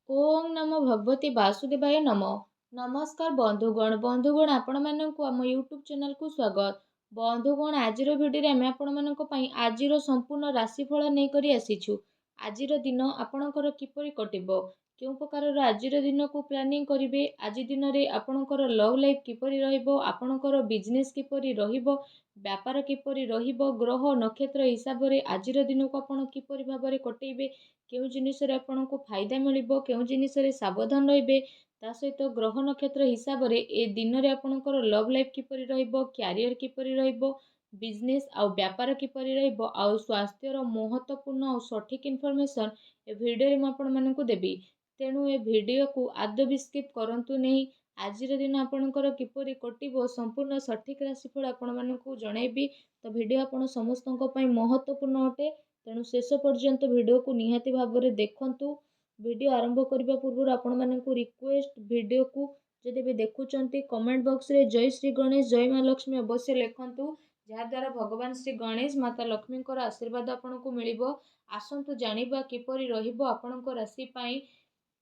ओम नमो भगवते वासुदेवाय नमः। नमस्कार बंधुगण आपण मानक आम यूट्यूब चैनल को स्वागत। बंधुगण आजिर भिडियो आम आपण आजिर संपूर्ण राशिफल नहीं करी आसीछु। आजिर दिन आपणकर किपरि कटिबो, केउ प्रकार आजिर दिन को प्लानिंग करिवे, आज दिन रे आपणकर लव लाइफ किपरि रहिबो, आपणकर बिजनेस किपरि रहिबो, व्यापार किपरि रहिबो, ग्रह नक्षत्र हिसाब रे आजिर दिन को आपण किपरि भाबरे कटेइबे, केउ जिनिस रे आपणको फायदा मिलिबो, केउ जिनिस रे सावधान रहिबे, ता सहित ग्रह नक्षत्र हिसाब रे ए दिन रे आपणकर लव लाइफ किपरि रहिबो, क्यारियर किपरि रहिबो, बिजनेस आउ व्यापार किपरि रहिबो, आउ स्वास्थ्यर महत्वपूर्ण आउ सठिक इनफॉरमेशन ए भिडियो रे म आपण मानकु देबी। तेणु ए भिडियो को आदौ भी स्किप करंतु नहीं। आजिर दिन आपणकर किपरि कटिबो संपूर्ण सठिक राशिफल आपण मानकु जणाइबी। तो भिडियो आपण समस्तଙ୍କ ପାଇଁ महत्वपूर्ण अटे, तेणु शेष पर्यंत भिडियो को निहाती भाव में देखंतु। भिडियो आरंभ करने पूर्व आपण मानकु रिक्वेस्ट, भिडियो को जदि भी देखुचंती कमेंट बॉक्स रे जय श्री गणेश जय माँ लक्ष्मी अवश्य लिखंतु, जहाद्वारा भगवान श्री गणेश माता लक्ष्मी आशीर्वाद आपको मिलिबो। आसंतु जानिबा किपरि रहिबो आपणको राशि पई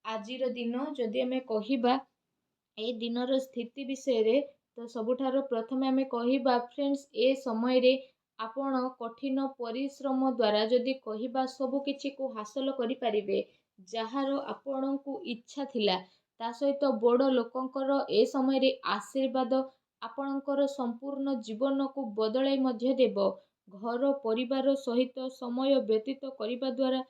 आजिर दिन। जदि आमे कहिबा ए दिनर स्थिति विषय रे, तो सबुठार प्रथम आमे कहिबा फ्रेंड्स, ए समय रे आपण कठिन परिश्रम द्वारा जदि कहिबा सब किछि को हासिल करि परिबे, जहार आपणको इच्छा थिला, ता सहित बड़ लोकंकर ए समय रे आशीर्वाद आपणकर संपूर्ण जीवन को बदलाई मध्य देबो। घर परिवार सहित समय व्यतीत करिबा द्वारा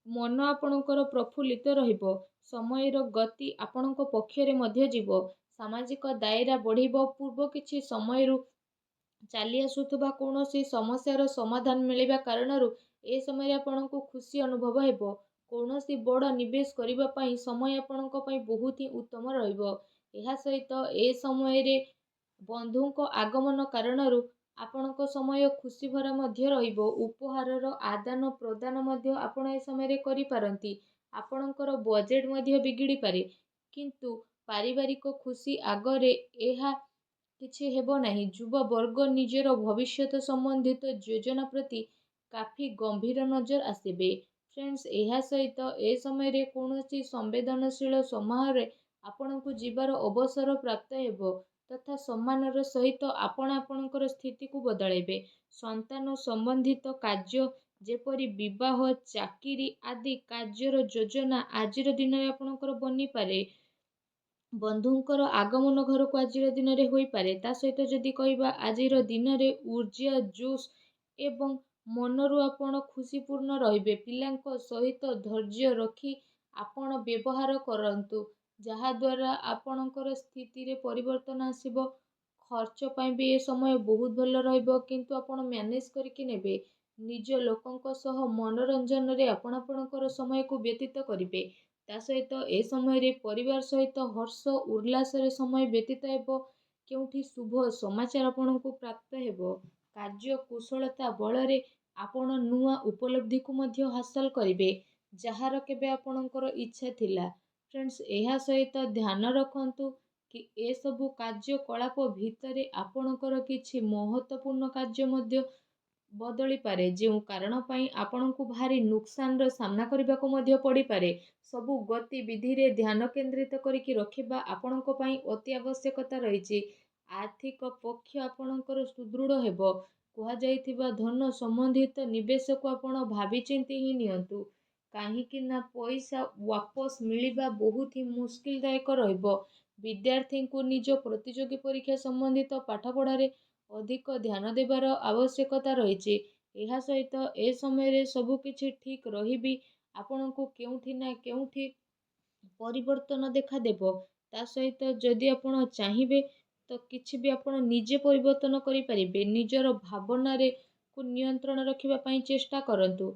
मन आपणकर प्रफुल्लित रहिबो। समयर गति आपणको पक्षरे मध्य जीवो। सामाजिक दायरा बढ़िबो। पूर्व किछि समयरु चाली आसुथबा कौनसी समस्यार समाधान मिलिबा कारणरू ए समय आपणको खुशी अनुभव हेबो। कौनसी बड़ निवेश करिबा पई समय आपणको पई बहुत ही उत्तम रहिबो। एहा सहित ए समय रे बंधुको आगमन कारणरू आपणको समय खुशी भरा मध्य रहिबो। उपहारर आदान प्रदान मध्य आपण ए समय रे करि पारंती। आपणकर बजेट मध्य बिगिड़ी पारे, किंतु पारिवारिक खुशी आगरे एहा किछि हेबो नाही। युवा वर्ग निजर भविष्यत संबंधित योजना प्रति काफी गंभीर नजर आसिबे। फ्रेंड्स, एहा सहित ए समय रे कौनसी संवेदनशील समारोह आपणको जीवार अवसर प्राप्त हेबो, तथा सम्मानर सहित आपण आपणकर स्थिति को बदलाइबे। संतान संबंधित कार्य जेपरि विवाह, चाकिरी आदि कार्यर योजना आजिर दिन रे आपणकर बनी पारे। बंधुंकर आगमन घर को आजिर दिन रे होई पारे। ता सहित जदि कहिबा आजिर दिन रे ऊर्जा जोश एवं मनरु आपण खुशीपूर्ण रहिबे। पिलांको सहित धैर्य रखी आपण व्यवहार करंतु, जहा द्वारा आपणकर स्थिति रे परिवर्तन आसीबो। खर्च पई भी ए समय बहुत भल रहिबो, किंतु आपण मैनेज करके नेबे। निज लोकंक सह मनोरंजन रे आपण आपणकर समय को व्यतीत करिबे। ता सहित ए समय रे परिवार सहित हर्ष उल्लास रे समय व्यतीत हेबो। केउठी शुभ समाचार आपणको प्राप्त हेबो। कार्य कुशलता बल रे आपण नुआ उपलब्धि को मध्य हासिल करिबे, जहार केबे आपणकर इच्छा थिला। फ्रेंड्स, एहा सहित ध्यान रखंतु कि ए सबु कार्यकलाप भितरे आपणकर किछि महत्वपूर्ण कार्य मध्य बदली पारे, जो कारण पई आपणको भारी नुकसान रो सामना करबा को मध्य पड़ी पारे। सबु गतिविधि रे ध्यान केंद्रित करिकि रखिबा आपणको पई अति आवश्यकता रहिछि। आर्थिक पक्ष आपणकर सुदृढ़ हेबो। कुहा जाइथिबा धन संबंधित निवेश को आपण भाबी चिंती ही नियंतु, काहेकि ना पैसा वापस मिलिबा बहुत ही मुश्किल दायक रहिबो। विद्यार्थी को निज प्रतियोगी परीक्षा संबंधित पाठपढ़ा रे अधिक ध्यान देवार आवश्यकता रहिछि। एहा सहित ए समय रे सबु किछि ठीक रहिबी। आपणको केउठी ना केउठी परिवर्तन देखा देबो। ता सहित जदि आपण चाहिबे तो किछि भी आपण निजे परिवर्तन करि परिबे। निजर भावना रे को नियंत्रण रखिबा पई चेष्टा करंतु,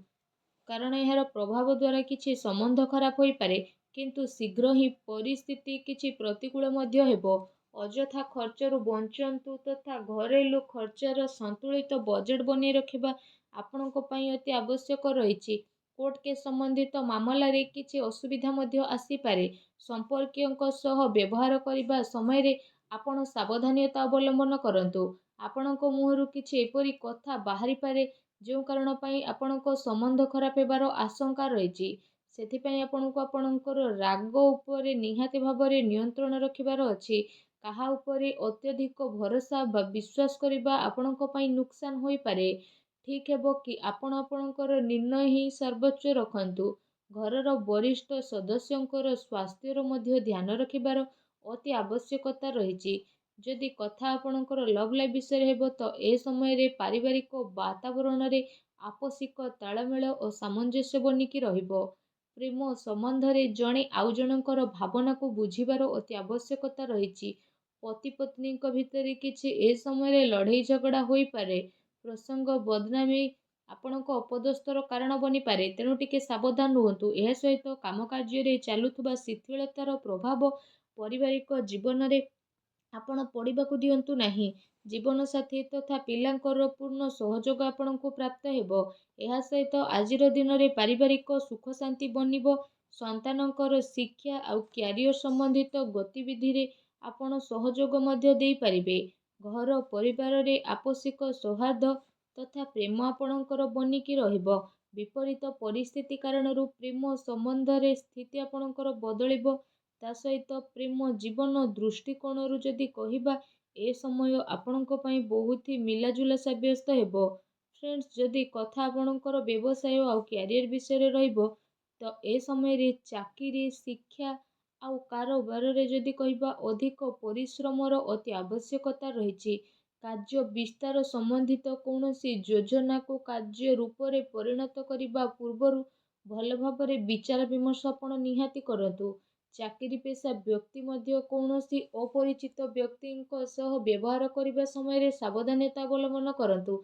कारण एहार प्रभाव द्वारा किछि संबंध खराब होई पारे, किंतु शीघ्र ही परिस्थिति किछि प्रतिकूल मध्य हेबो। अजथा खर्चरु बंचंतु, तथा घरेलू खर्चर संतुलित बजेट बनी रखिबा आपणको पई अति आवश्यक रहिछि। कोर्ट के संबंधित मामला रे किछि असुविधा मध्य आसी पारे। संपर्कीयଙ୍କ सह व्यवहार करिबा समय रे आपण सावधानता अवलंबन करंतु। आपणको मुहरु किछि एपरि कथा बाहरी पारे, जो कारण पई आपणको संबंध खराब हेबार आशंका रहिछि। ସେଥିପାଇଁ ଆପଣଙ୍କୁ ଆପଣଙ୍କର ରାଗ ଉପରେ ନିହାତି ଭାବରେ ନିୟନ୍ତ୍ରଣ ରଖିବାର ଅଛି। କାହା ଉପରେ ଅତ୍ୟଧିକ ଭରସା ବା ବିଶ୍ୱାସ କରିବା ଆପଣଙ୍କ ପାଇଁ ନୁକସାନ ହୋଇପାରେ। ଠିକ୍ ହେବ କି ଆପଣ ଆପଣଙ୍କର ନିର୍ଣ୍ଣୟ ହିଁ ସର୍ବୋଚ୍ଚ ରଖନ୍ତୁ। ଘରର ବରିଷ୍ଠ ସଦସ୍ୟଙ୍କର ସ୍ୱାସ୍ଥ୍ୟର ମଧ୍ୟ ଧ୍ୟାନ ରଖିବାର ଅତି ଆବଶ୍ୟକତା ରହିଛି। ଯଦି କଥା ଆପଣଙ୍କର ଲଭ୍ ଲାଇଫ୍ ବିଷୟରେ ହେବ ତ ଏ ସମୟରେ ପାରିବାରିକ ବାତାବରଣରେ ଆପୋଷିକ ତାଳମେଳ ଓ ସାମଞ୍ଜସ୍ୟ ବନିକି ରହିବ। ପ୍ରେମ ସମ୍ବନ୍ଧରେ ଜଣେ ଆଉ ଜଣଙ୍କର ଭାବନାକୁ ବୁଝିବାର ଅତି ଆବଶ୍ୟକତା ରହିଛି। ପତି ପତ୍ନୀଙ୍କ ଭିତରେ କିଛି ଏ ସମୟରେ ଲଢ଼େଇ ଝଗଡ଼ା ହୋଇପାରେ। ପ୍ରସଙ୍ଗ ବଦନାମୀ ଆପଣଙ୍କ ଅପଦସ୍ଥର କାରଣ ବନିପାରେ, ତେଣୁ ଟିକେ ସାବଧାନ ରୁହନ୍ତୁ। ଏହା ସହିତ କାମ କାର୍ଯ୍ୟରେ ଚାଲୁଥିବା ଶିଥିଳତାର ପ୍ରଭାବ ପାରିବାରିକ ଜୀବନରେ ଆପଣ ପଡ଼ିବାକୁ ଦିଅନ୍ତୁ ନାହିଁ। ଜୀବନସାଥୀ ତଥା ପିଲାଙ୍କର ପୂର୍ଣ୍ଣ ସହଯୋଗ ଆପଣଙ୍କୁ ପ୍ରାପ୍ତ ହେବ। ଏହା ସହିତ ଆଜିର ଦିନରେ ପାରିବାରିକ ସୁଖ ଶାନ୍ତି ବନିବ। ସନ୍ତାନଙ୍କର ଶିକ୍ଷା ଆଉ କ୍ୟାରିୟର ସମ୍ବନ୍ଧିତ ଗତିବିଧିରେ ଆପଣ ସହଯୋଗ ମଧ୍ୟ ଦେଇପାରିବେ। ଘର ପରିବାରରେ ଆପୋଷିକ ସୌହାର୍ଦ୍ଦ୍ୟ ତଥା ପ୍ରେମ ଆପଣଙ୍କର ବନିକି ରହିବ। ବିପରୀତ ପରିସ୍ଥିତି କାରଣରୁ ପ୍ରେମ ସମ୍ବନ୍ଧରେ ସ୍ଥିତି ଆପଣଙ୍କର ବଦଳିବ। ତା ସହିତ ପ୍ରେମ ଜୀବନ ଦୃଷ୍ଟିକୋଣରୁ ଯଦି କହିବା, ଏ ସମୟ ଆପଣଙ୍କ ପାଇଁ ବହୁତ ହି ମିଲାଜୁଲା ସାବ୍ୟସ୍ତ ହେବ। ଫ୍ରେଣ୍ଡସ୍, ଯଦି କଥା ଆପଣଙ୍କର ବ୍ୟବସାୟ ଆଉ କ୍ୟାରିୟର ବିଷୟରେ ରହିବ ତ ଏ ସମୟରେ ଚାକିରି, ଶିକ୍ଷା ଆଉ କାରବାରରେ ଯଦି କହିବା ଅଧିକ ପରିଶ୍ରମର ଅତି ଆବଶ୍ୟକତା ରହିଛି। କାର୍ଯ୍ୟ ବିସ୍ତାର ସମ୍ବନ୍ଧିତ କୌଣସି ଯୋଜନାକୁ କାର୍ଯ୍ୟ ରୂପରେ ପରିଣତ କରିବା ପୂର୍ବରୁ ଭଲ ଭାବରେ ବିଚାର ବିମର୍ଶ ଆପଣ ନିହାତି କରନ୍ତୁ। ଚାକିରି ପେଶା ବ୍ୟକ୍ତି ମଧ୍ୟ କୌଣସି ଅପରିଚିତ ବ୍ୟକ୍ତିଙ୍କ ସହ ବ୍ୟବହାର କରିବା ସମୟରେ ସାବଧାନତା ଅବଲମ୍ବନ କରନ୍ତୁ।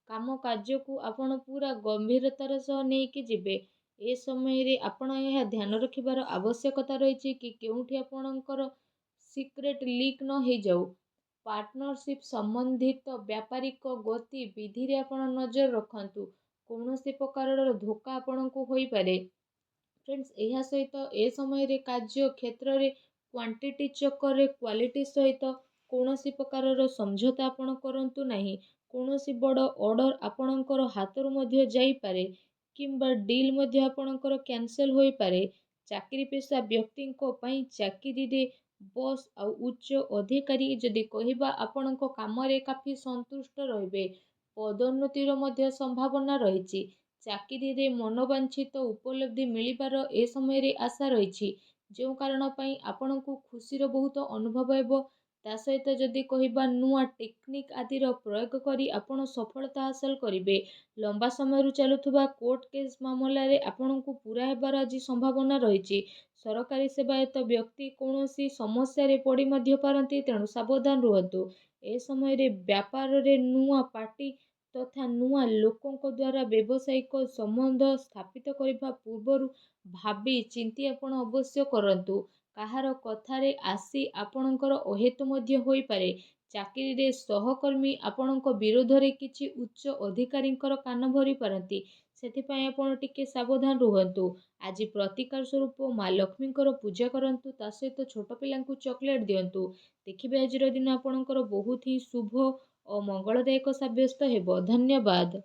କାମ କାର୍ଯ୍ୟକୁ ଆପଣ ପୁରା ଗମ୍ଭୀରତାର ସହ ନେଇକି ଯିବେ। ଏ ସମୟରେ ଆପଣ ଏହା ଧ୍ୟାନ ରଖିବାର ଆବଶ୍ୟକତା ରହିଛି କି କେଉଁଠି ଆପଣଙ୍କର ସିକ୍ରେଟ୍ ଲିକ୍ ନ ହେଇଯାଉ। ପାର୍ଟନରସିପ୍ ସମ୍ବନ୍ଧିତ ବ୍ୟାପାରିକ ଗତିବିଧିରେ ଆପଣ ନଜର ରଖନ୍ତୁ। କୌଣସି ପ୍ରକାରର ଧୋକା ଆପଣଙ୍କୁ ହୋଇପାରେ। ଫ୍ରେଣ୍ଡସ୍, ଏହା ସହିତ ଏ ସମୟରେ କାର୍ଯ୍ୟ କ୍ଷେତ୍ରରେ କ୍ୱାଣ୍ଟିଟି ଚକ୍କରରେ କ୍ୱାଲିଟି ସହିତ କୌଣସି ପ୍ରକାରର ସମଝୋତା ଆପଣ କରନ୍ତୁ ନାହିଁ। କୌଣସି ବଡ଼ ଅର୍ଡ଼ର ଆପଣଙ୍କର ହାତରୁ ମଧ୍ୟ ଯାଇପାରେ କିମ୍ବା ଡିଲ୍ ମଧ୍ୟ ଆପଣଙ୍କର କ୍ୟାନସେଲ୍ ହୋଇପାରେ। ଚାକିରି ପେଶା ବ୍ୟକ୍ତିଙ୍କ ପାଇଁ ଚାକିରିରେ ବସ୍ ଆଉ ଉଚ୍ଚ ଅଧିକାରୀ ଯଦି କହିବା ଆପଣଙ୍କ କାମରେ କାଫି ସନ୍ତୁଷ୍ଟ ରହିବେ। ପଦୋନ୍ନତିର ମଧ୍ୟ ସମ୍ଭାବନା ରହିଛି। ଚାକିରିରେ ମନୋବାଞ୍ଛିତ ଉପଲବ୍ଧି ମିଳିବାର ଏ ସମୟରେ ଆଶା ରହିଛି, ଯେଉଁ କାରଣ ପାଇଁ ଆପଣଙ୍କୁ ଖୁସିର ବହୁତ ଅନୁଭବ ହେବ। ତା ସହିତ ଯଦି କହିବା ନୂଆ ଟେକ୍ନିକ୍ ଆଦିର ପ୍ରୟୋଗ କରି ଆପଣ ସଫଳତା ହାସଲ କରିବେ। ଲମ୍ବା ସମୟରୁ ଚାଲୁଥିବା କୋର୍ଟ କେସ୍ ମାମଲାରେ ଆପଣଙ୍କୁ ପୂରା ହେବାର ଆଜି ସମ୍ଭାବନା ରହିଛି। ସରକାରୀ ସେବାୟତ ବ୍ୟକ୍ତି କୌଣସି ସମସ୍ୟାରେ ପଡ଼ି ମଧ୍ୟ ପାରନ୍ତି, ତେଣୁ ସାବଧାନ ରୁହନ୍ତୁ। ଏ ସମୟରେ ବ୍ୟାପାରରେ ନୂଆ ପାର୍ଟି ତଥା ନୂଆ ଲୋକଙ୍କ ଦ୍ୱାରା ବ୍ୟବସାୟିକ ସମ୍ବନ୍ଧ ସ୍ଥାପିତ କରିବା ପୂର୍ବରୁ ଭାବି ଚିନ୍ତି ଆପଣ ଅବଶ୍ୟ କରନ୍ତୁ। କାହାର କଥାରେ ଆସି ଆପଣଙ୍କର ଅହେତୁ ମଧ୍ୟ ହୋଇପାରେ। ଚାକିରିରେ ସହକର୍ମୀ ଆପଣଙ୍କ ବିରୋଧରେ କିଛି ଉଚ୍ଚ ଅଧିକାରୀଙ୍କର କାନ ଭରି ପାରନ୍ତି। ସେଥିପାଇଁ ଆପଣ ଟିକେ ସାବଧାନ ରୁହନ୍ତୁ। ଆଜି ପ୍ରତିକାର ସ୍ୱରୂପ ମା ଲକ୍ଷ୍ମୀଙ୍କର ପୂଜା କରନ୍ତୁ। ତା ସହିତ ଛୋଟ ପିଲାଙ୍କୁ ଚକୋଲେଟ୍ ଦିଅନ୍ତୁ। ଦେଖିବେ ଆଜିର ଦିନ ଆପଣଙ୍କର ବହୁତ ହିଁ ଶୁଭ ଓ ମଙ୍ଗଳଦାୟକ ସାବ୍ୟସ୍ତ ହେବ। ଧନ୍ୟବାଦ।